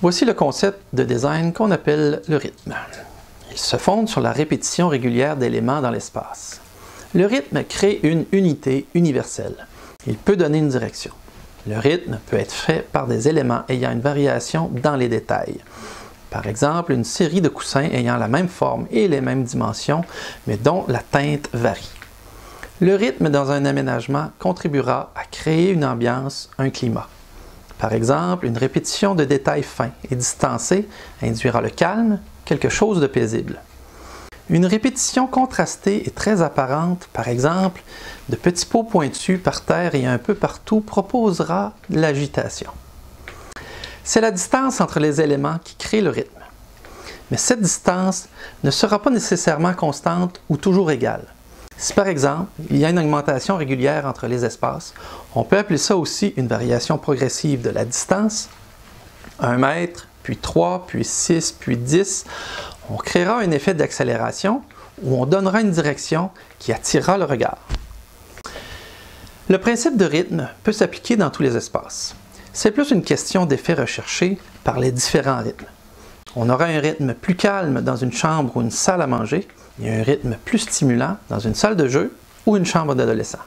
Voici le concept de design qu'on appelle le rythme. Il se fonde sur la répétition régulière d'éléments dans l'espace. Le rythme crée une unité universelle. Il peut donner une direction. Le rythme peut être fait par des éléments ayant une variation dans les détails. Par exemple, une série de coussins ayant la même forme et les mêmes dimensions, mais dont la teinte varie. Le rythme dans un aménagement contribuera à créer une ambiance, un climat. Par exemple, une répétition de détails fins et distancés induira le calme, quelque chose de paisible. Une répétition contrastée et très apparente, par exemple, de petits pots pointus par terre et un peu partout, proposera de l'agitation. C'est la distance entre les éléments qui crée le rythme. Mais cette distance ne sera pas nécessairement constante ou toujours égale. Si par exemple, il y a une augmentation régulière entre les espaces, on peut appeler ça aussi une variation progressive de la distance. 1 mètre, puis 3, puis 6, puis 10. On créera un effet d'accélération où on donnera une direction qui attirera le regard. Le principe de rythme peut s'appliquer dans tous les espaces. C'est plus une question d'effet recherché par les différents rythmes. On aura un rythme plus calme dans une chambre ou une salle à manger et un rythme plus stimulant dans une salle de jeu ou une chambre d'adolescents.